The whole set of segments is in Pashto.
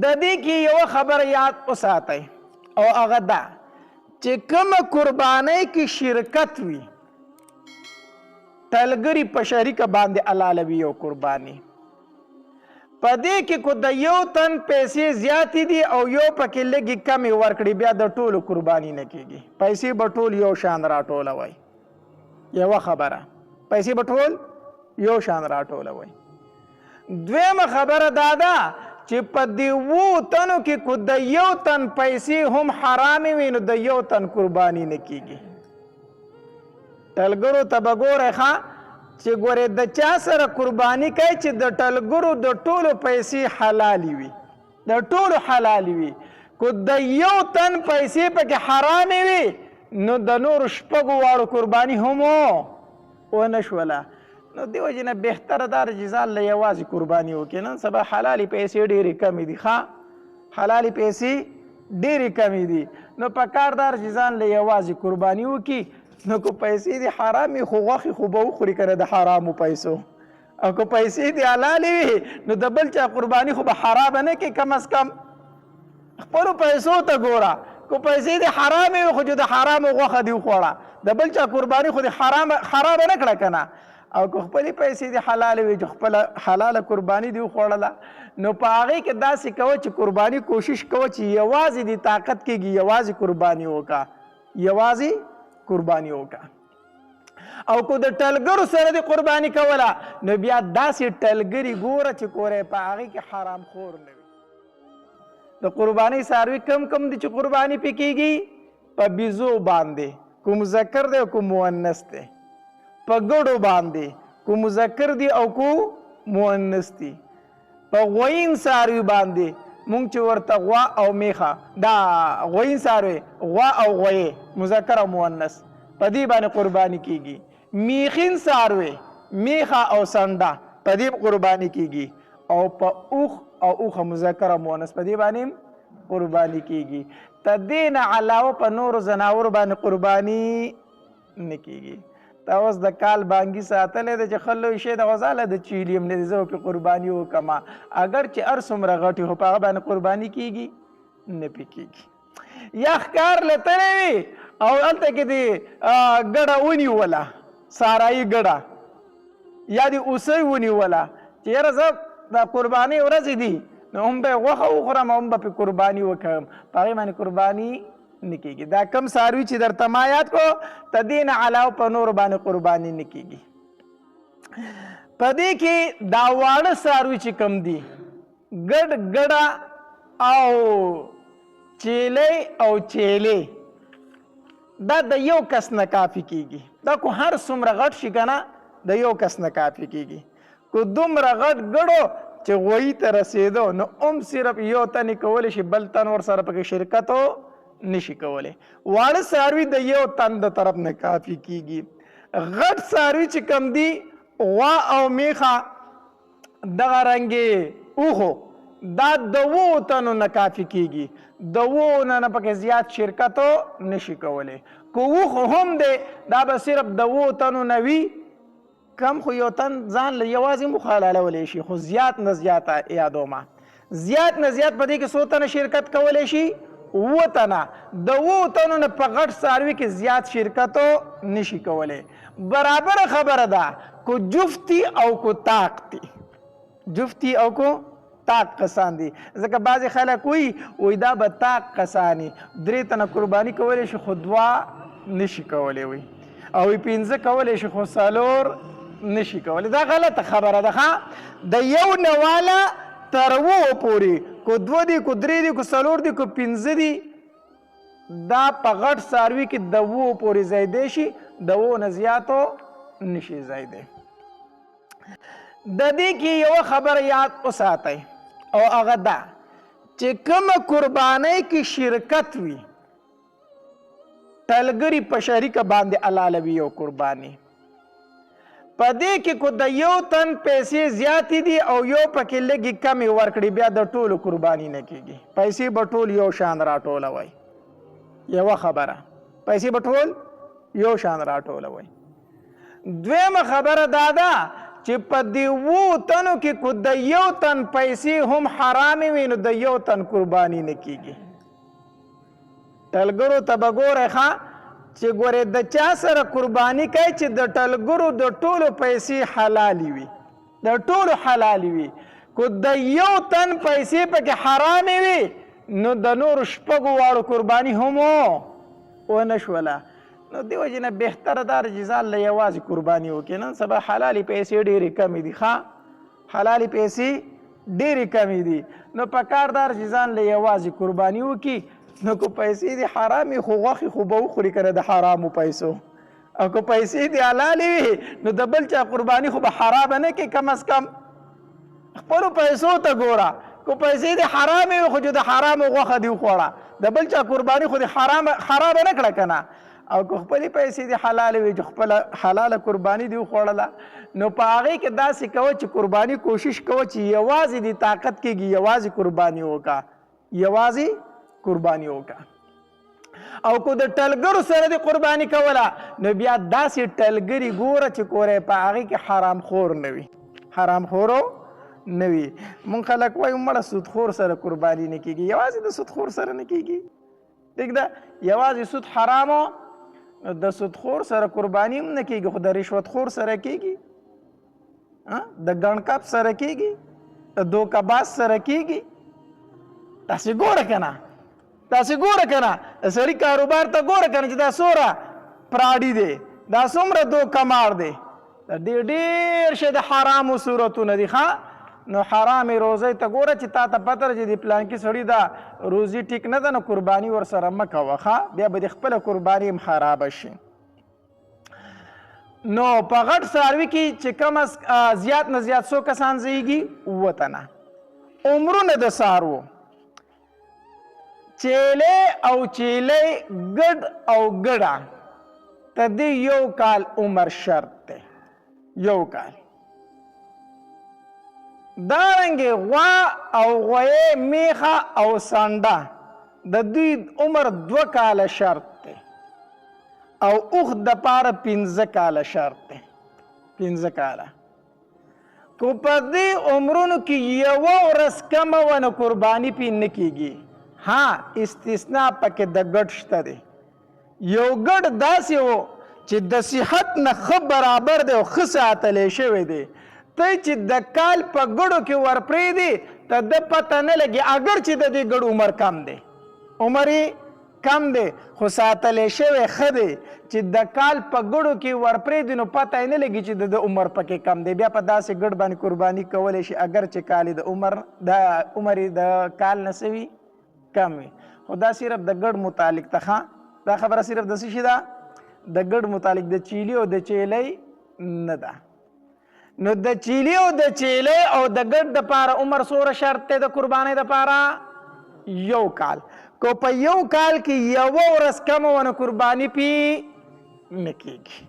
د دې کې یو خبره یاد وساتئ او هغه دا چې کومه قربانۍ کې شرکت وي تلګري په شریکه باندې حلالوي یو قرباني په دې کې کو د یو تن پیسې زیاتې دي او یو پکې لږې کمې ورکړي بیا د ټولو قرباني نه کېږي پیسې به ټول یو شان راټولوئ یوه خبره پیسې به ټول یو شان راټولوئ دویمه خبره دا ده چې په دې 7 تنو کې کو د یو تن پیسې هم حرامې وي نو د یو تن قرباني نه کېږي ټلګرو ته به ګورئ ښه چې ګورې د چا سره قرباني کوي چې د ټلګرو د ټولو پیسې حلالې وي د ټولو حلالې وي کو د یو تن پیسې پکې حرامې وي نو د نورو شپږو واړو قرباني هم ونه شوله نو دې وجې نه بهتره دا ده چې ځان له یوازې قرباني وکړي نن سبا حلالې پیسې ډېرې کمې دي ښه حلالې پیسې ډېرې کمې دي نو په کار دا چې ځان له یوازې قرباني وکړي نو که پیسې دي حرامې خو غوښې خو به وخوري که نه د حرامو پیسو او که پیسې دي حلالې وي نو د بل چا قرباني خو به حرامه نه کړي کم از کم خپلو پیسو ته ګوره که پیسې دي حرامې وي خو چې د حرامو غوښه دي وخوړه د بل چا قرباني خو دې خرابه نه کړه که نه او که خپلې پیسې دي حلالې وي چې خپله حلاله قرباني دي وخوړله نو په هغې کې داسې کوه چې قرباني کوشش کوه چې یوازې دې طاقت کېږي یوازې قرباني وکړه یوازې قرباني وکړه او کو د ټلګرو سره دې قرباني کوله نو بیا داسې ټلګري ګوره چې کورې په هغې کې حرام خور نه وي د قربانۍ څاروي کم کم دي چې قرباني پې کېږي په بیزو باندې کو مذکر دی او کو مؤنث دی په ګډو باندې کو مذکر دی او کو مؤنث دی په غوین څاروي باندې مونږ چې ورته غوا او میخه دا غوین څاروي غوا او غویې مذکر او مؤنث په دې باندې قرباني کېږي میخین څاروي میخه او سنډه په دې قرباني کېږي او په اوښ او اوښه مذکر او مؤنث په دې باندې قرباني کېږي د دې نه علاوه په نورو ځناورو باندې قرباني نه کېږي تا اوس د کال بانګي ساتلی دی چې ښه لوی شی د غزاله د چیلي هم نه دی زه پرې قرباني وکړمه اگر چې هر څومره غټ خو په هغه باندې قرباني کېږي نه پې کېږي یا ښکار له تللی وي او هلته کې دې ګډه ونیوله سارایي ګډه یا دې اوسۍ ونیوله چې یاره زه د قربانۍ ورځې دي نو هم به یې غوښه وخورم او هم به پرې قرباني وکړم په هغې باندې قرباني نه کېږي دا کم څاروي چې درته ما یاد کړو د دې نه علاوه په نورو باندې قرباني نه کېږي په دې کې دا واړه څاروي چې کم دي ګډ ګډه او چیلی او چیلې دا د یو کس نه کافي کېږي دا کو هر څومره غټ شي که نه د یو کس نه کافي کېږي کو دومره غټ ګډو چې غویي ته رسېدو نو هم صرف یو تن یې کولی شي بل تن ورسره پکې شرکت نشي کولی واړه څاروي د یو تن د طرف نه کافي کېږي غټ څاروي چې کم دي غوا او میخه دغه رنګې اوښو دا د 7 تنو نه کافي کېږي د 7 نه پکې زیات شرکت نشي کولی که اوښو هم دی دا به صرف د 7 تنو نه وي کم خو یو تن ځان له یوازې مو حلالولی شي خو زیات نه زیاته یادومه زیات نه زیات په دې کې څو تنه شرکت کولی شي 7 تنه د 7 تنو نه په غټ څاروي کې زیات شرکت نشي کولی برابره خبره ده کو جفتی او کو طاق دي جفتی او کو طاق کسان دي ځکه بعضې خلک وایي دا به طاق کساني 3 تنه قرباني کولی شي خو 2 نشي کولی وي او 15 کولی شي خو 4 نشي کولی دا غلطه خبره ده د یو نه واله تر 7 پورې کو 2 دي کو 3 دي کو 4 دي کو 15 دي دا په غټ څاروي کې د 7 پورې ځایدی شي د 7 نه زیاتو نشي ځایدی د دې کې یوه خبره یاد وساتئ او هغه دا چې کومه قربانۍ کې شرکت وي ټلګري په شریکه باندې حلالوي یو قرباني په دې کې کو د یو تن پیسې زیاتې دي او یو پکې لږې کمې ورکړي بیا د ټولو قرباني نه کېږي پیسې به ټول یو شان راټولوئ یوه خبره پیسې به ټول یو شان راټولوئ دویمه خبره دا ده چې په دې 7 تنو کې کو د یو تن پیسې هم حرامې وي نو د یو تن قرباني نه کیږي. ټلګرو ته به ګورئ ښه چې ګورې د چا سره قرباني کوي چې د ټلګرو د ټولو پیسې حلالې وي، د ټولو حلالې وي. کو د یو تن پیسې پکې حرامې وي نو د نورو شپږو واړو قرباني هم ونه شوله. نو دې وجې نه بهتره دا ده چې ځان له یوازې قرباني وکړي. نن سبا حلالې پیسې ډېرې کمې دي، ښه حلالې پیسې ډېرې کمې دي، نو پکار دا ده چې ځان له یوازې قرباني وکړي. نو که پیسې دې حرامې خو غوښې خو به وخوري که نه د حرامو پیسو، او که پیسې دې حلالې وي نو د بل چا قرباني خو به خرابه نه کړي، کم از کم خپلو پیسو ته ګوره. که پیسې دې حرامې وي خو چې د حرامو غوښه دې وخوړه، د بل چا قرباني خو دې خرابه نه کړه که نه. او که خپلې پیسې دې حلالې وي چې خپله حلاله قرباني دې وخوړله نو په هغې کې داسې کوه چې قرباني کوشش کوه چې یوازې دې طاقت کېږي یوازې قرباني وکړه، یوازې قرباني وکړه. او که د ټلګرو سره دې قرباني کوله نو بیا داسې ټلګري ګوره چې کوری په هغې کې حرام خور نه وي، حرام خورو نه وي. مونږ خلک وایو مړه سودخور سره قرباني نه کېږي، یوازې د سودخور سره نه کېږي. ټیک ده، یوازې سود حرامو د سودخور سره قرباني هم نه کېږي، خو د رشوت خور سره کېږي، د ګڼکپ سره کېږي، د دوکهباز سره کېږي. تاسې ګوره که نه، تاسې ګوره که نه د سړي کاروبار ته ګوره که نه چې دا څومره پراډي دی، دا څومره دوکمار دی، د دې ډېر شی د حرامو صورتونه دي. ښه نو حرامې روزۍ ته ګوره چې تا ته پته ده چې د پلانکي سړي دا روزي ټیک نه ده نو قرباني ورسره مه کوه، ښه بیا به د خپله قرباني هم خرابه شي. نو په غټ څاروي کې چې کم زیات نه زیات څو کسان ځایږي؟ 7 تنه. عمرونه د څاروو چیلې او چیلې ګډ او ګډه ته دې 1 کال عمر شرط دی، 1 کال. دارنګې غوا او غویې میخه او سنډه د دوی عمر 2 کاله شرط دی، او اوښ دپاره 15 کاله شرط دی، 15 کاله. که په دې عمرونو کې یوه ورځ کمه ونه قرباني پې نه کېږي. ها استثناء پکې د ګډ شته دی. یو ګډ داسې و چې د صحت نه ښه برابر دی او ښه ساتلی شوی دی، ته چې د کال په ګډو کې ورپرېږدي ته د پته نه لګي، اگر چې د دې ګډ عمر کم دی، عمر یې کم دی خو ساتلی شوی ښه دی، چې د کال په ګډو کې ورپرېږدي نو پته یې نه لګي چې د عمر پکې کم دی. بیا په داسې ګډ باندې قرباني کولی شي اگر چې کال د عمر د کال نه څه وي کم وي. خو دا صرف د ګډ متعلق ته ښه، دا خبره صرف د څه شي ده؟ د ګډ متعلق د چیلي او د چیلۍ نه ده. نو د چیلي او د چیلۍ او د ګډ دپاره عمر څومره شرط دی د قربانۍ دپاره؟ 1 کال. که په 1 کال کې یوه ورځ کمه ونه قرباني پې نه کېږي.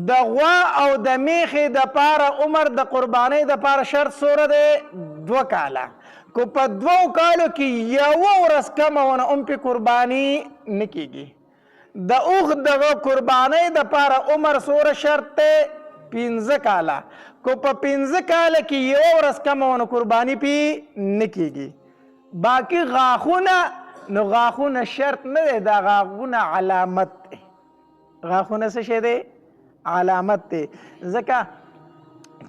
د غوا او د میخې دپاره عمر د قربانۍ دپاره شرط څومره دی؟ 2 کاله. که په 2 کالو کې یوه ورځ کمه ونه هم پې قرباني نه کېږي. د اوښ دغه قربانۍ دپاره عمر څومره شرط دی؟ 15 کاله. که په 15 کاله کې یوه ورځ کمه ونه قرباني پې نه کېږي. باقي غاښونه، نو غاښونه شرط نه دی، دا غاښونه علامت دی. غاښونه څه شی دی؟ علامت دی. ځکه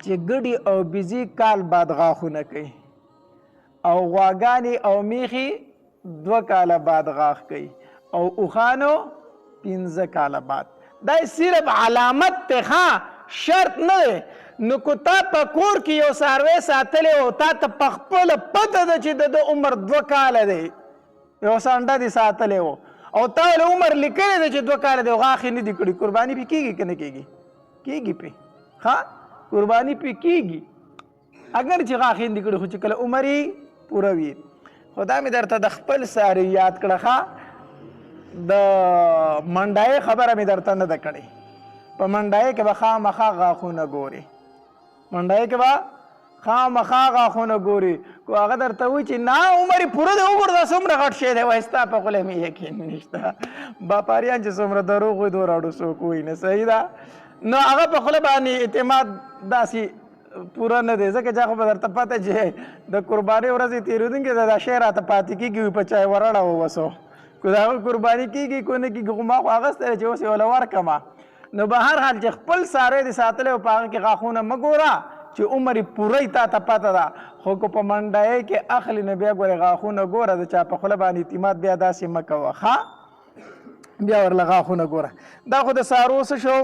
چې ګډي او بیزي کال بعد غاښونه کوي، او غواګانې او میخې 2 کاله بعد غاښ کوي، او اوښانو 15 کاله بعد. دا صرف علامت دی، ښه شرط نه دی. نو که تا په کور کې یو څاروی ساتلی او تا ته په خپله پته ده چې د عمر 2 کاله دی، یو سنډه دې ساتلی و او تا له عمر لیکلی دی چې 2 کاله دی او غاښ یې نه دي کړي، قرباني پې کېږي که نه کېږي؟ کېږي پې، ښه قرباني پې کېږي اگر چې غاښ یې نه دي کړي، خو چې کله عمر یې پوره وي. خو دا مې درته د خپل څاروي یاد کړه، ښه د منډایې خبره مې درته نه ده کړې. په منډایې کې به خامخا غاښونه ګورې، منډایې کې به خامخا غاښونه ګورې. کو هغه درته وایي چې نه عمر یې پوره دی، وګوره دا څومره غټ شی دی، وایي ستا په خوله مې یقین نشته. باپاریان چې څومره دروغ وایي دومره اړو څوک وایي نه، صحیح ده. نو هغه په خوله باندې اعتماد داسې پوره نه دی ځکه چې خو به درته پته چې د قربانۍ ورځې تېرېدونکې ده دا شی راته پاتې کېږي په چای ورړه ووسو که د هغه قرباني کېږي که نه کېږي خو ما خو اخیستی دی چې اوس یې وله ورکړمه نو به هر حال چې خپل څاری دې ساتلی او په هغه کې غاښونه مه ګوره چې عمر یې پوره تا ته پته ده خو که په منډایۍ کې اخلي نو بیا ګورې غاښونه ګوره د چا په خوله باندې اعتماد بیا داسې مه کوه ښه بیا ورله غاښونه ګوره دا خو د څارو څه شو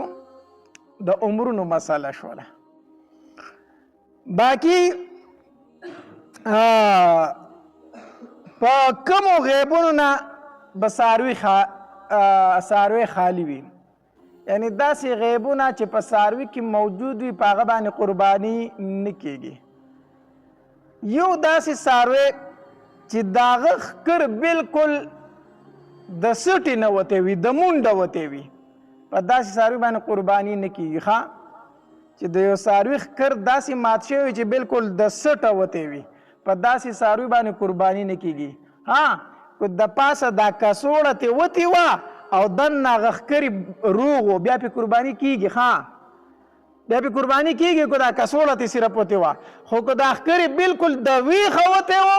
د عمرونو مسله شوله باقي په کومو غیبونو نه به څاروي خالي وي یعنی داسې غیبونه چې په څاروي کې موجود وي په هغه باندې قرباني نه کېږي یو داسې څاروی چې د هغه ښکر بالکل د سټې نه وتی وي د مونډه وتی وي په داسې څاروي باندې قرباني نه کېږي ښه چې د یو څاروي ښکر داسې مات شوی وي چې بالکل د سټه وتی وي په داسې څاروي باندې قرباني نه کېږي ها که د پاسه دا کڅوړه ترې وتې وه او دننه هغه ښکرې روغ و بیا پې قرباني کېږي ښه بیا پې قرباني کېږي که دا کڅوړه ترې صرف وتې وه خو که دا ښکرې بالکل د ویښه وتی و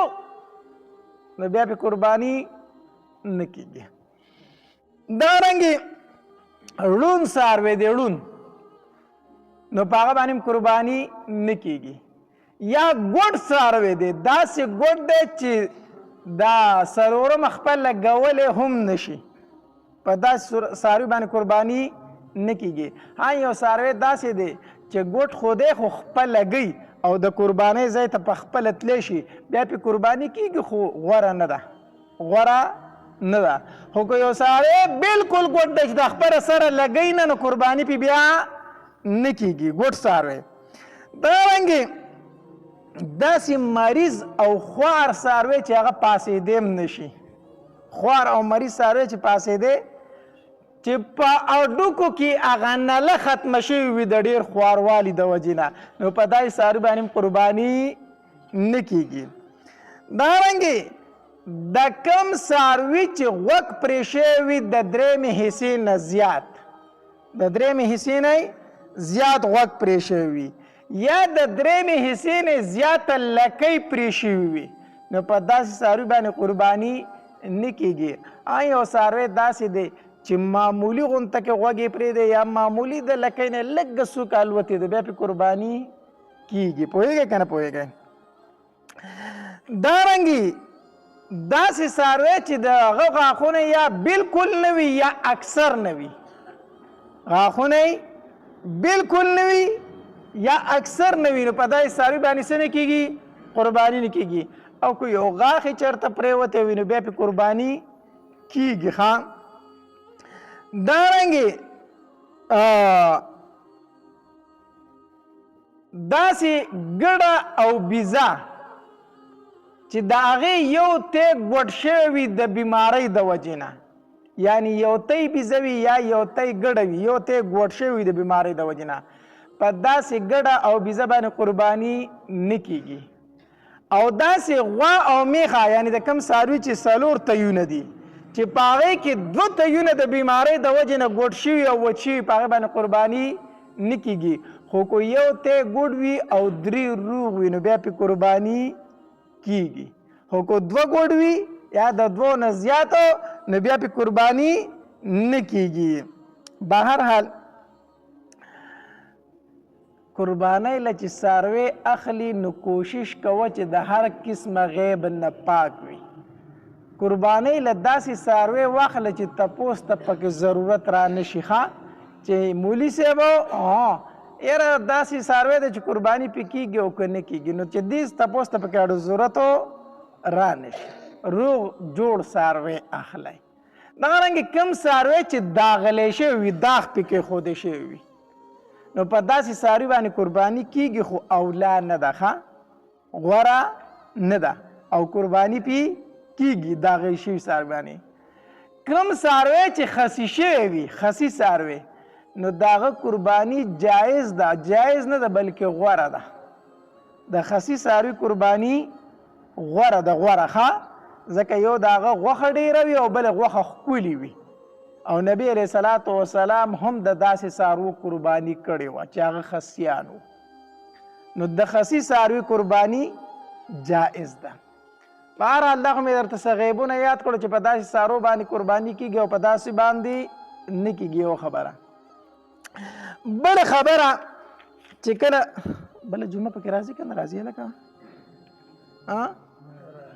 نو بیا پې قرباني نه کېږي دارنګې ړوند څاروی دی ړوند نو په هغه باندې قرباني نه کېږي یا ګوډ څاروی دی داسې ګوډ دی چې دا څلورم خپل لګولی هم نشي په داسې څاروي باندې قرباني نه کېږي ها یو څاروی داسې دی چې ګوټ خو دی خو خپل لګوي او د قربانۍ ځای ته په خپله تلی شي بیا پې قرباني کېږي خو غوره نه ده خو که یو څاروی بالکل ګوټ دی چې د خپله سره لګوي نه نو قرباني پې بیا نه کېږي ګوټ څاروی دارنګې داسې مریض او خوار څاروی چې هغه پاسېدی هم نشي خوار او مریض څاروی چې پاسېدی چې په اډوکو کې هغه نله ختمه شوې وي د ډېر خواروالي د وجې نه نو په داسې څاروي باندې قرباني نه کېږي دارنګې د کم څاروي چې غوږ پرې شوی وي د درېیمې حصې نه زیات د درېیمې حصې نه زیات غوږ پرې شوی وي یا د درېیمې حصې نه زیاته لکۍ پرې شوي وي نو په داسې څاروي باندې قرباني نه کېږي یو څاروی داسې دی چې معمولي غونته کې غوږ یې پرېږدی یا معمولي د لکۍ نه لږ څوک الوتې دی بیا پې قرباني کېږي پوهېږئ که نه پوهېږئ دارنګې داسې څاروی چې د هغه غاښونه یا بالکل نه وي یا اکثر نه وي غاښونه بالکل نه وي یا اکثر نه وي نو په داسې څاروي باندې څه نه کېږي قرباني نه کېږي او که یو غاښ یې چېرته پرېوتی وي نو بیا پې قرباني کېږي ښه دارنګې داسې ګډه او بیزه چې د هغې یو تی ګوډ شوی وي د بیمارۍ د وجې نه یعنی یو تی بیزه وي یا یو تی ګډه وي یو تی ګوډ شوی وي د بیمارۍ د وجې نه په داسې ګډه او بیزه باندې قرباني نه کېږي او داسې غوا او میخه یعنی د کم څاروي چې څلور تیونه دي چې په هغې کې دوه تیونه د بیمارۍ د وجې نه ګوډ شوي او وچ شوي په هغې باندې قرباني نه کېږي خو که یو تی ګوډ وي او درې روغ وي نو بیا پې قرباني کېږي خو که دوه ګوډ وي یا د دوو نه زیاتو نو بیا پې قرباني نه کېږي بهر حال قربانۍ له چې څاروی اخلي نو کوشش کوه چې د هر قسمه غیب نه پاک وي قربانۍ له داسې څاروی واخله چې تپوس ته پکې ضرورت را نشي ښه چې مولي صاحب یاره داسې څاروی دی چې قرباني پې کېږي او که نه کېږي نو چې دې تپوس ته پکې اړو ضرورت را نشي روغ جوړ څاروی اخلی دغرنګې کوم څاروی چې داغلی شوی وي داغ پې کېښودی شوی وي نو په داسې څاروي باندې قرباني کېږي خو اولا نه ده ښه غوره نه ده او قرباني پې کېږي داغی شوي څاروي باندې کوم څاروی چې خسي شوی وي خسي څاروی نو د هغه قرباني جایز ده جایز نه ده بلکې غوره ده د خسي څاروي قرباني غوره ده غوره ښه ځکه یو د هغه غوښه ډېره وي او بله غوښه ښکلې وي او نبی علیہ الصلوۃ والسلام هم د داسې څاروو قرباني کړې وه چې هغه خسیان وو. نو د خسي څاروي قرباني جائز ده. په هر حال دغه مې درته څه غیبونه یاد کړو چې په داسې څاروو باندې قرباني کېږي او په داسې باندې نه کېږي. یو خبره. بله خبره چې کله بله جمعه پکې راځي که نه راځي هلکه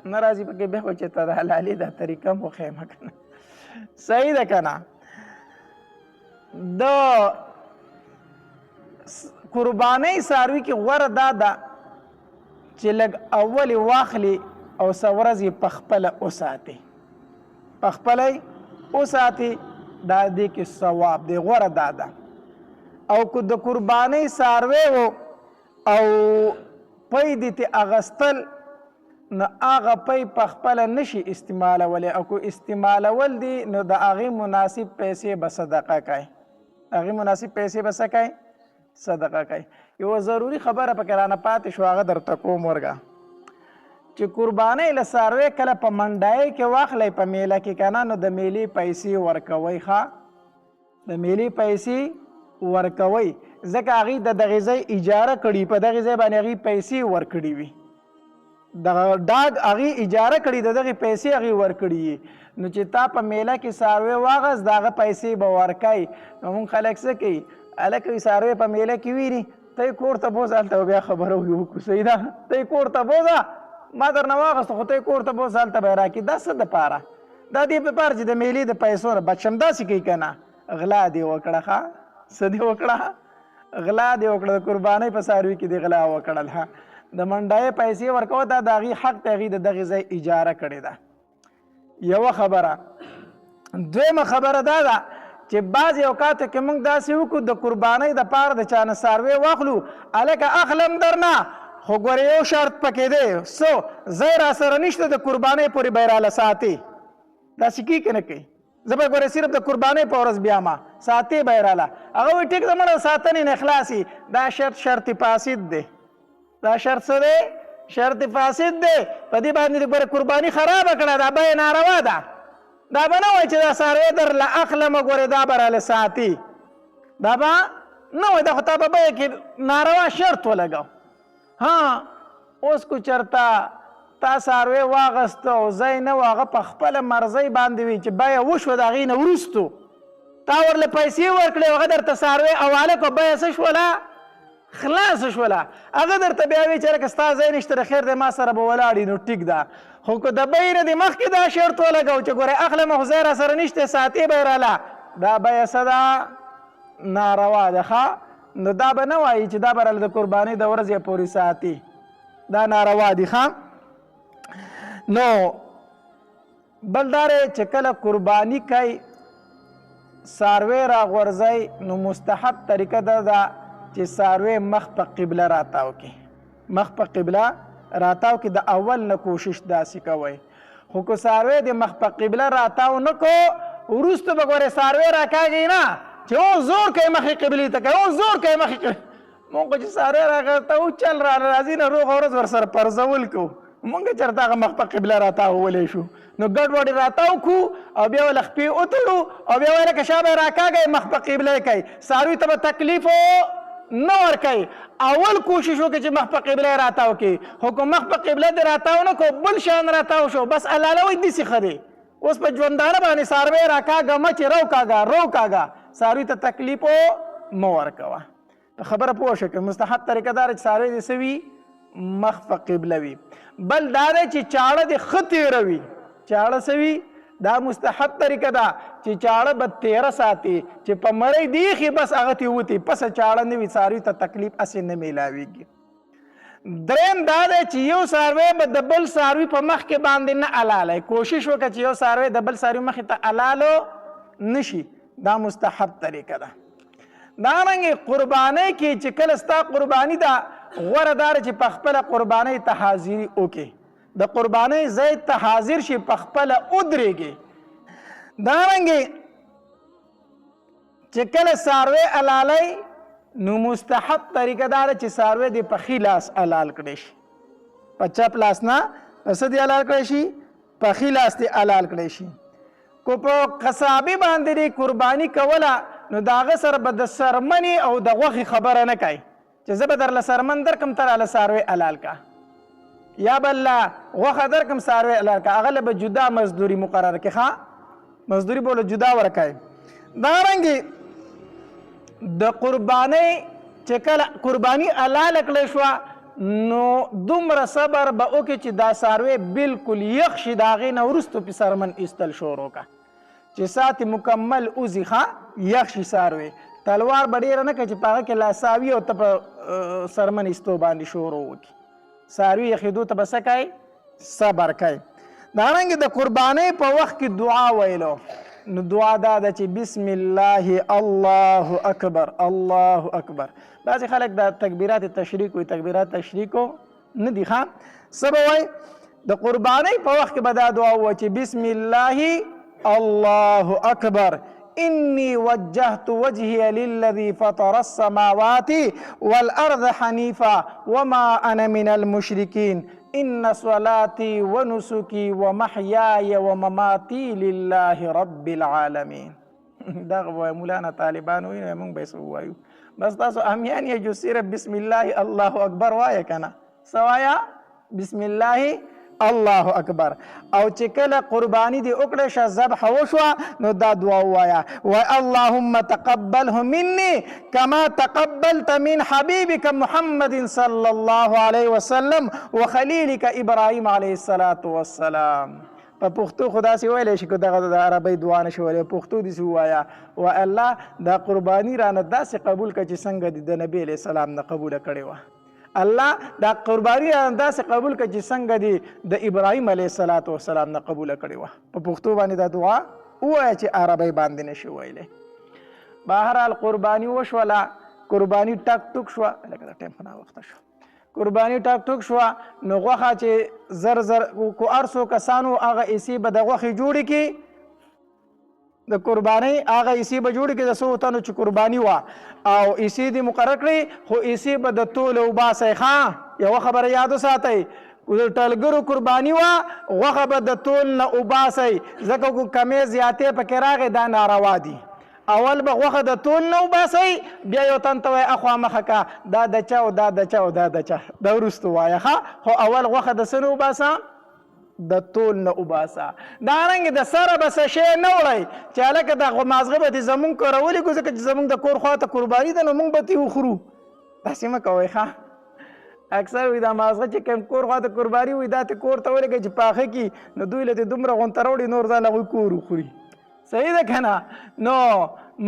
نه راځي پکې بیا خو چې ته د حلالي دا طریقه مو ښیمه که نه صحیح ده که نه. د قربانۍ څاروي کې غوره دا ده چې لږ اول واخلي او څه ورځې په خپله وساتي، په خپله یې وساتي، دا دې کې ثواب دی. غوره دا ده. او که د قربانۍ څاروی و او پی دې ترې اخیستل نو هغه پی په خپله نشي استعمالولی، او که استعمالول دي نو د هغې مناسب پیسې به صدقه کوي، هغې مناسب پیسې به څه کوي؟ صدقه کوي. یوه ضروري خبره پکې رانه پاتې شو، هغه درته کوم ورګه چې قربانۍ له څاروی کله په منډای کې واخلی په میله کې که نه، نو د میلې پیسې ورکوئ. ښه د میلې پیسې ورکوئ، ځکه هغې د دغې ځای اجاره کړي، په دغې ځای باندې هغې پیسې ورکړي وي، دغه ډاګ هغې اجاره کړي، د دغې پیسې هغې ورکړي وي. نو چې تا په میله کې څاروی واغست د هغه پیسې به ورکوي. نو مونږ خلک څه کوي؟ هلکه څاروی په میله کې ویني، ته یې کور ته بوځه، هلته بیا خبره وکړو. صحیح ده، ته یې کور ته بوځه، ما درنه واغسته خو ته یې کور ته بوځه، هلته به یې راکړي. دا څه دپاره؟ دا دې دپاره چې د میلې د پیسو نه بچ شم. داسې کوي که نه؟ غلا دې وکړه. ښه څه دې وکړه؟ غلا دې وکړه. د قربانۍ په څاروي کې دې غلا وکړل. د منډای پیسې ورکوه، دا د هغې حق دی، هغې د دغې ځای اجاره کړې ده. یوه خبره. دویمه خبره دا ده چې بعضې اوقاتو کې موږ داسې وکړو د قربانۍ دپاره د چا نه څاروی واخلو، هلکه اخلم درنه، خو ګورې یو شرط پکې دی، څه ځای را سره نشته د قربانۍ پورې به یې راله ساتې. داسې کي که نه کوي؟ زه به ګورې صرف د قربانۍ په ورځ بیامه ساتې به یې راله. هغه وایي ټیک ده مړه ساتنې نه خلاصي. دا شرط فاسد دی. دا شرط څه دی؟ شرط فاسد دی. په دې باندې ګوره قرباني خرابه کړه، دا بیه ناروا ده. دا به نه وایي چې دا څاروی درله اخلمه ګورې دا به راله ساتي، دا به نه وایي. دا خو تا په بیه کې ناروا شرط ولګو. ها اوس کو چرته تا څاروی واغسته او ځای نه و، هغه په خپله مرضۍ باندې وي چې بیه وشوه د هغې نه وروستو تا ورله پیسې ورکړې، هغه درته څاروی حواله کړه، بیه څه شوله؟ خلاص شوله. هغه درته بیا وایي چې لکه ستا ځای نشته د خیر دی ما سره به ولاړي، نو ټیک ده. خو که د بیې نه دې مخکې دا شرط ولګو چې ګورې اخلمه خو ځای را سره نشته ساتې به یې راله، دا بیه څه ده؟ ناروا ده. ښه نو دا به نه وایي چې دا به راله د قربانۍ د ورځې پورې ساتي، دا ناروا دي. ښه نو بل دا دی چې کله قرباني کوي څاروی را غورځئ، نو مستحب طریقه دا ده چې څاروی مخ په قبله راتاو کړي، مخ په قبله راتاو کړي. د اول نه کوشش داسې کوئ. خو که څاروی د مخ په قبله راتاو نه کو، وروسته به ګورې څاروی راکاږي نه چې او زور کوي مخې قبلې ته کوي، او زور کوي مخې قبلې. مونږ خو چې څاروی راکته و چل را راځي نه روغه ورځ ورسره پرزول کوو، مونږ چېرته هغه مخ په قبله راتاوولی شو. نو ګډ وډې راتاو کړو او بیا له خپې وتړو او بیا وایي لکه شا به یې راکاږئ مخ په قبله یې کوي. څاروي ته به تکلیف نه ورکوي. اول کوشش وکړي چې مخ په قبله یې راتاو کړي، خو که مخ په قبله دې راتاو نه کړو بل شان راتاو شو، بس الله وایي داسې ښه دی. اوس په ژوندانه باندې څاروی راکاږه مه چې رو کاږه، څاروي ته تکلیف مه ورکوه. خبره پوه شو که مستحب طریقه دا ده چې څاروی دې څه وي؟ مخ په قبله وي. بل دا دی چې چاړه دې ښه تیره وي. چاړه څه وي؟ دا مستحب طریقه ده چې چاړه به تیره ساتي، چې په مرۍ دی ایښي بس هغه ترې وتي، پسه چاړه نه وي، څاروي ته تکلیف هسې نه میلاویږي. دریم دا دی چې یو څاروی به د بل څاروي په مخ کې باندې نه الالی. کوشش وکړه چې یو څاروی د بل څاروي مخې ته الالو نشي، دا مستحب طریقه ده. دارنګې قربانۍ کې چې کله ستا قرباني ده غوره دا چې په خپله قربانۍ ته حاضري وکړې، د قربانۍ ځای ته حاضر شي، په خپله ودرېږي. دارنګې چې کله څاروی الالی نو مستحب طریقه دا ده چې څاروی دې په ښي لاس الال کړی شي، په چپ لاس نه په څه دې الال کړی شي؟ په ښي لاس دې الال کړی شي. کو په قصابي باندې دی قرباني کوله نو د هغه سره به د سرمنې او د غوښې خبره نه کوي چې زه به درله سرمن درکړم ته راله څاروی حلال کا یا به الله غوښه درکړم څاروی حلال کا هغه له به جدا مزدوري مقرره کړي ښه مزدوري به له جدا ورکوي دارنګې د قربانۍ چې کله قرباني حلاله کړی شوه نو دومره صبر به وکړي چې دا څاروی بالکل یخ شي د هغې نه وروستو پې سرمن ایستل شروع کړه چې ساتې مکمل اوځي ښه یخ شي څاروی تلوار به ډېره نه کوي چې په هغه کې لاساوي او ته په سرمن ایستو باندې شروع وکړي څاروي یخېدو ته به څه کوي صبر کوي دارنګې د قربانۍ په وخت کې دعا ویلو نو دعا دا ده چې بسم الله الله اکبر الله اکبر بعضې خلک د تکبیرات تشریک وي تکبیرات تشریکو نه دي ښه څه به وایي د قربانۍ په وخت کې به دا دعا ووایي چې بسم الله الله اکبر إني وجهت وجهي للذي فطر السماوات والأرض حنيفا وما أنا من المشركين إن صلاتي ونسكي ومحياي ومماتي لله رب العالمين دغه مولانا طالبان وایي موږ به یې څه ووایو بس تاسو امیان یې جو صرف بسم الله الله اکبر وایه که نه څه وایه بسم الله الله اکبر او چې کله قربانی دی وکړه شه ذبح وشوه نو دا دعا ووایه و اللهم تقبله مني كما تقبلت من حبيبك محمد صلى الله عليه وسلم وخليلك ابراهيم عليه الصلاة والسلام په پښتو خو داسې ویلی شي که دغه د عربۍ دعا نه شي ویلی پښتو داسې ووایه و الله دا قرباني رانه داسې قبول کړه چې څنګه دې د نبي علیه السلام نه قبوله کړې وه الله دا قرباني رانه داسې قبول کړه چې څنګه دې د ابراهیم علیه السلام نه قبوله کړې وه په پښتو باندې دا دعا ووایه چې عربۍ باندې نه شي ویلی بهرحال قرباني وشوله قرباني ټک ټوک شوه لکه د ټایم په ناوخته شو قرباني ټاک ټوک شوه نو غوښه چې زر زر کو هر څو کسانو هغه حصې به د غوښې جوړې کړي د قربانۍ هغه حصې به جوړې کړي د څو تنو چې قرباني وه او حصې دې مقرر کړي خو حصې به د توله وباسئ ښه یوه خبره یاد وساتئ د ټلګرو قرباني وه غوښه به د تول نه وباسئ ځکه کو کمې زیاتې پکې راغې دا ناروا دي اول به غوښه د تول نه وباسئ بیا یو تن ته وایي اخوا مخه کا دا د چا او دا د چا او دا د چا دا وروستو وایه ښه خو اول غوښه د څه نه وباسه د تول نه وباسه دارنګې د سره به څه شی نه وړئ چې هلکه دا مازغه به دې زمونږ کورولي کړو ځکه چې زمونږ د کور خوا ته قرباني ده نو مونږ به ترې وخورو داسې مه کوئ ښه اکثر وي دا مازغه چې کوم کور خوا ته قرباني وي دا ته کور ته ولګئ چې پاخه کړي نو دوی له دې دومره غونته راوړي نور ځان هغوی کور وخوري صحیح ده که نه نو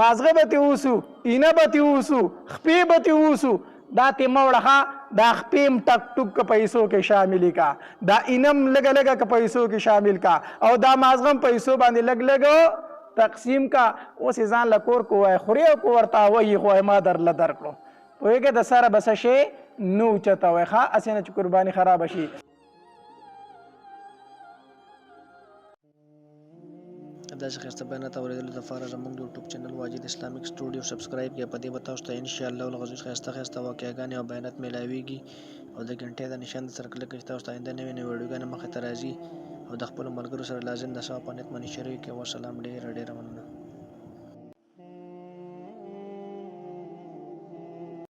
مازغه به ترې اوسو اینه به ترې اوسو خپې به ترې اوسو دا ترې مه وړه ښه دا خپې هم ټک ټوک که پیسو کې شاملې کا دا اینم لږه لږه که پیسو کې شامل کا او دا مازغه هم پیسو باندې لږ لږ تقسیم کا اوس یې ځان له کور کو وایي خورې او کو ورته وایي خو ما درله درکړو پوهېږې د سره به څه شی نه اوچته وایي ښه هسې نه چې قرباني خرابه شي داسې ښایسته بیانات اورېدلو دپاره زموږ د یوټیوب چینل واجد اسلامیک سټوډیو سبسکرایب کړئ په دې به تاسو ته انشاءالله العزیز ښایسته واقعګانې او بیانات میلاویږي او د غنټې د نشان سره کلک کړئ چې تاسو ته آینده نوې نوې ویډیوګانې مخې ته راځي او د خپلو ملګرو سره لازم د ثواب په نیت باندې شریک کړئ. والسلام ډېره ډېره مننه.